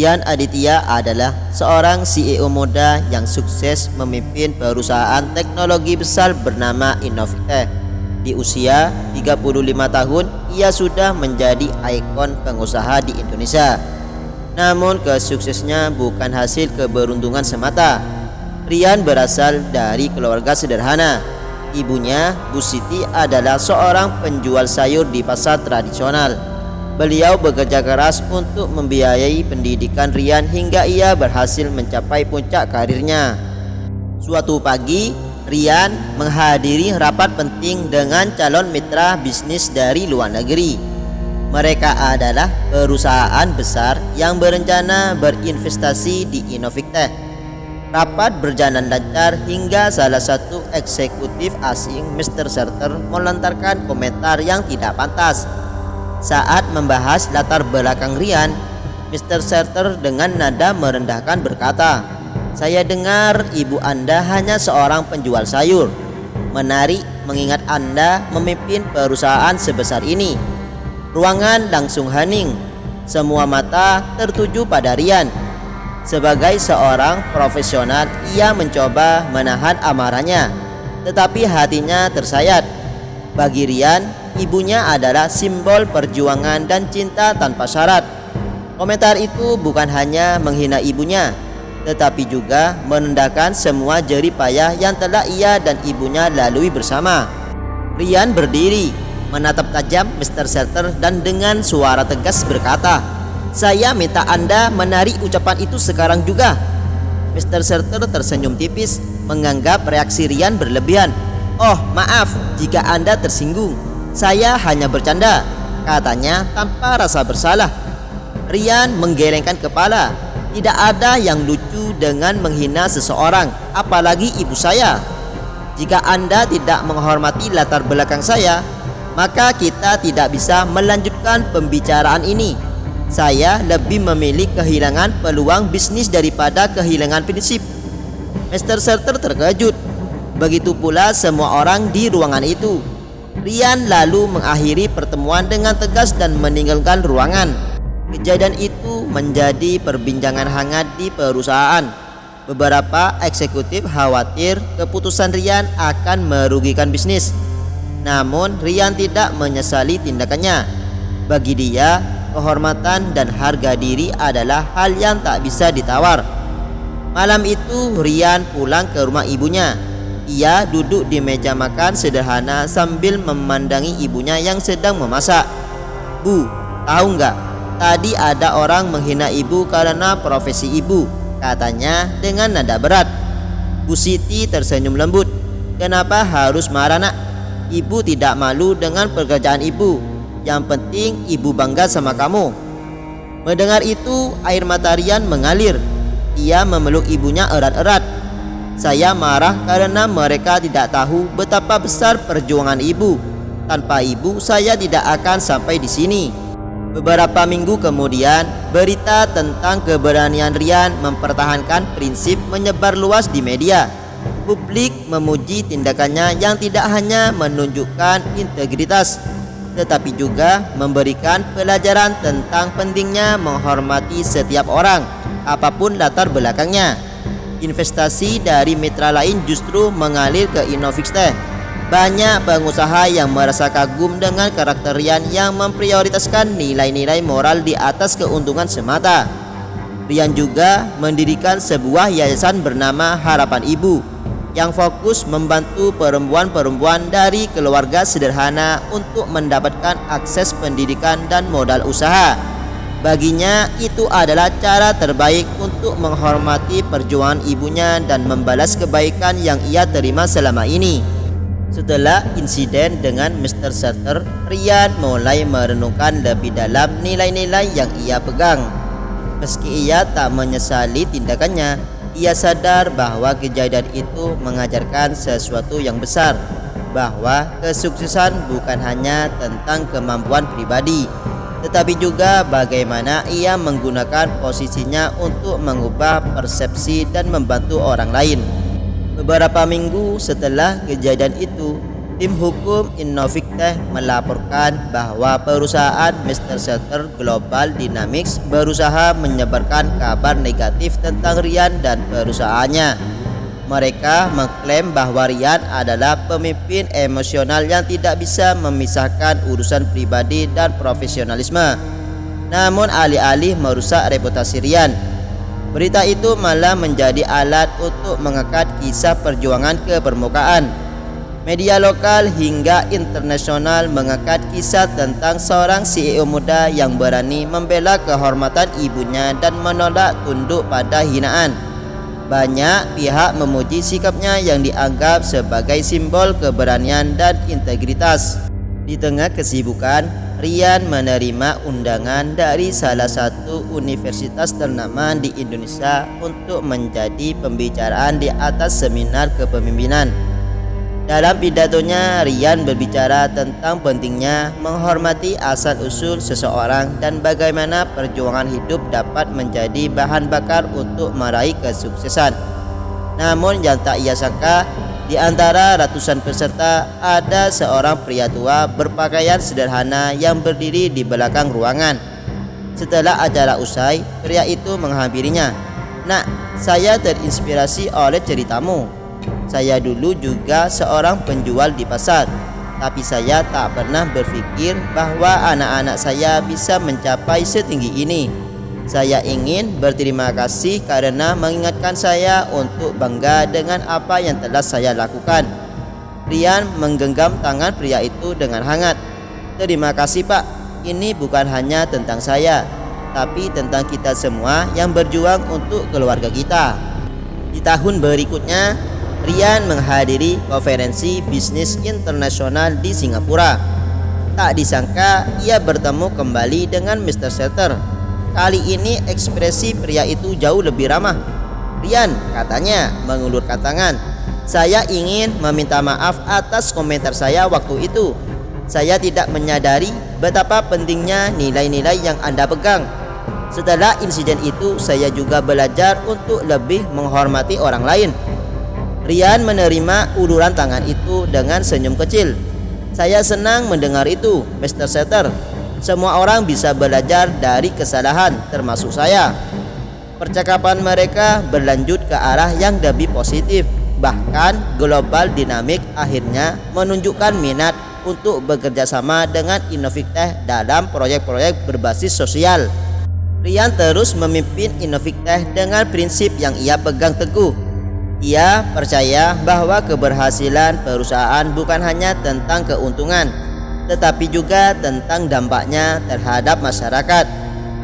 Rian Aditya adalah seorang CEO muda yang sukses memimpin perusahaan teknologi besar bernama Innoviktech. Di usia 35 tahun, ia sudah menjadi ikon pengusaha di Indonesia. Namun kesuksesnya bukan hasil keberuntungan semata. Rian berasal dari keluarga sederhana. Ibunya, Bu Siti, adalah seorang penjual sayur di pasar tradisional. Beliau bekerja keras untuk membiayai pendidikan Rian hingga ia berhasil mencapai puncak karirnya. Suatu pagi, Rian menghadiri rapat penting dengan calon mitra bisnis dari luar negeri. Mereka adalah perusahaan besar yang berencana berinvestasi di Innoviktech. Rapat berjalan lancar hingga salah satu eksekutif asing, Mr. Serter, melontarkan komentar yang tidak pantas. Saat membahas latar belakang Rian, Mr. Serter dengan nada merendahkan berkata, "Saya dengar ibu Anda hanya seorang penjual sayur. Menarik mengingat Anda memimpin perusahaan sebesar ini." Ruangan langsung hening. Semua mata tertuju pada Rian. Sebagai seorang profesional, ia mencoba menahan amarahnya, tetapi hatinya tersayat. Bagi Rian, ibunya adalah simbol perjuangan dan cinta tanpa syarat. Komentar itu bukan hanya menghina ibunya, tetapi juga menandakan semua jerih payah yang telah ia dan ibunya lalui bersama. Rian berdiri, menatap tajam Mr. Serter dan dengan suara tegas berkata, "Saya minta Anda menarik ucapan itu sekarang juga." Mr. Serter tersenyum tipis, menganggap reaksi Rian berlebihan. "Oh, maaf jika Anda tersinggung. Saya hanya bercanda," katanya tanpa rasa bersalah. Rian menggelengkan kepala. Tidak ada yang lucu dengan menghina seseorang, apalagi ibu saya. Jika Anda tidak menghormati latar belakang saya, maka kita tidak bisa melanjutkan pembicaraan ini. Saya lebih memilih kehilangan peluang bisnis daripada kehilangan prinsip. Mr. Serter terkejut. Begitu pula semua orang di ruangan itu. Rian lalu mengakhiri pertemuan dengan tegas dan meninggalkan ruangan. Kejadian itu menjadi perbincangan hangat di perusahaan. Beberapa eksekutif khawatir keputusan Rian akan merugikan bisnis. Namun Rian tidak menyesali tindakannya. Bagi dia, kehormatan dan harga diri adalah hal yang tak bisa ditawar. Malam itu Rian pulang ke rumah ibunya. Ia duduk di meja makan sederhana sambil memandangi ibunya yang sedang memasak. "Bu, tahu nggak? Tadi ada orang menghina ibu karena profesi ibu," katanya dengan nada berat. Bu Siti tersenyum lembut. "Kenapa harus marah, Nak? Ibu tidak malu dengan pekerjaan ibu. Yang penting ibu bangga sama kamu." Mendengar itu, air mata Rian mengalir. Ia memeluk ibunya erat-erat. "Saya marah karena mereka tidak tahu betapa besar perjuangan ibu. Tanpa ibu, saya tidak akan sampai di sini." Beberapa minggu kemudian, berita tentang keberanian Rian mempertahankan prinsip menyebar luas di media. Publik memuji tindakannya yang tidak hanya menunjukkan integritas, tetapi juga memberikan pelajaran tentang pentingnya menghormati setiap orang, apapun latar belakangnya. Investasi dari mitra lain justru mengalir ke Innoviktech. Banyak pengusaha yang merasa kagum dengan karakter Rian yang memprioritaskan nilai-nilai moral di atas keuntungan semata. Rian juga mendirikan sebuah yayasan bernama Harapan Ibu yang fokus membantu perempuan-perempuan dari keluarga sederhana untuk mendapatkan akses pendidikan dan modal usaha. Baginya itu adalah cara terbaik untuk menghormati perjuangan ibunya dan membalas kebaikan yang ia terima selama ini. Setelah insiden dengan Mr. Serter, Rian mulai merenungkan lebih dalam nilai-nilai yang ia pegang. Meski ia tak menyesali tindakannya, ia sadar bahwa kejadian itu mengajarkan sesuatu yang besar, bahwa kesuksesan bukan hanya tentang kemampuan pribadi, tetapi juga bagaimana ia menggunakan posisinya untuk mengubah persepsi dan membantu orang lain. Beberapa minggu setelah kejadian itu, Tim hukum Innovic Tech melaporkan bahwa perusahaan Mr. Shelter Global Dynamics berusaha menyebarkan kabar negatif tentang Ryan dan perusahaannya. Mereka mengklaim bahwa Ryan adalah pemimpin emosional yang tidak bisa memisahkan urusan pribadi dan profesionalisme. Namun alih-alih merusak reputasi Ryan, berita itu malah menjadi alat untuk mengangkat kisah perjuangan ke permukaan. Media lokal hingga internasional mengangkat kisah tentang seorang CEO muda yang berani membela kehormatan ibunya dan menolak tunduk pada hinaan. Banyak pihak memuji sikapnya yang dianggap sebagai simbol keberanian dan integritas. Di tengah kesibukan, Ryan menerima undangan dari salah satu universitas ternama di Indonesia untuk menjadi pembicaraan di atas seminar kepemimpinan. Dalam pidatonya, Ryan berbicara tentang pentingnya menghormati asal-usul seseorang dan bagaimana perjuangan hidup dapat menjadi bahan bakar untuk meraih kesuksesan. Namun yang tak ia sangka, di antara ratusan peserta ada seorang pria tua berpakaian sederhana yang berdiri di belakang ruangan. Setelah acara usai, pria itu menghampirinya. "Nak, saya terinspirasi oleh ceritamu. Saya dulu juga seorang penjual di pasar, tapi saya tak pernah berpikir bahwa anak-anak saya bisa mencapai setinggi ini. Saya ingin berterima kasih karena mengingatkan saya untuk bangga dengan apa yang telah saya lakukan." Ryan menggenggam tangan pria itu dengan hangat. "Terima kasih Pak, ini bukan hanya tentang saya, tapi tentang kita semua yang berjuang untuk keluarga kita." Di tahun berikutnya, Ryan menghadiri konferensi bisnis internasional di Singapura. Tak disangka ia bertemu kembali dengan Mr. Shelter. Kali ini ekspresi pria itu jauh lebih ramah. "Ryan," katanya mengulurkan tangan, "saya ingin meminta maaf atas komentar saya waktu itu. Saya tidak menyadari betapa pentingnya nilai-nilai yang Anda pegang. Setelah insiden itu, saya juga belajar untuk lebih menghormati orang lain." Ryan menerima uluran tangan itu dengan senyum kecil. "Saya senang mendengar itu, Mr. Shelter. Semua orang bisa belajar dari kesalahan, termasuk saya." Percakapan mereka berlanjut ke arah yang lebih positif. Bahkan Global Dynamics akhirnya menunjukkan minat untuk bekerja sama dengan Innovic Tech dalam proyek-proyek berbasis sosial. Ryan terus memimpin Innovic Tech dengan prinsip yang ia pegang teguh. Ia percaya bahwa keberhasilan perusahaan bukan hanya tentang keuntungan, tetapi juga tentang dampaknya terhadap masyarakat.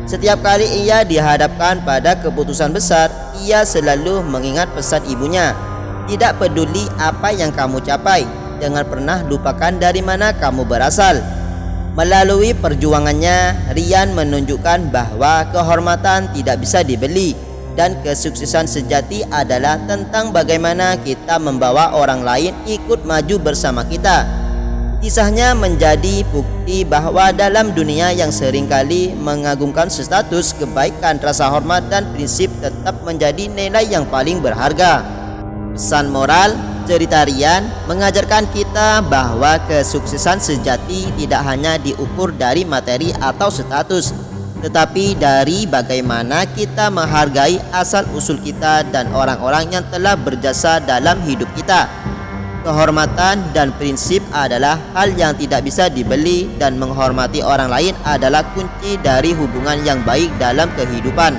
Setiap kali ia dihadapkan pada keputusan besar, ia selalu mengingat pesan ibunya, "Tidak peduli apa yang kamu capai, jangan pernah lupakan dari mana kamu berasal." Melalui perjuangannya, Ryan menunjukkan bahwa kehormatan tidak bisa dibeli, dan kesuksesan sejati adalah tentang bagaimana kita membawa orang lain ikut maju bersama kita. Kisahnya menjadi bukti bahwa dalam dunia yang seringkali mengagungkan status, kebaikan, rasa hormat, dan prinsip tetap menjadi nilai yang paling berharga. Pesan moral, cerita Ryan mengajarkan kita bahwa kesuksesan sejati tidak hanya diukur dari materi atau status, tetapi dari bagaimana kita menghargai asal-usul kita dan orang-orang yang telah berjasa dalam hidup kita. Kehormatan dan prinsip adalah hal yang tidak bisa dibeli, dan menghormati orang lain adalah kunci dari hubungan yang baik dalam kehidupan.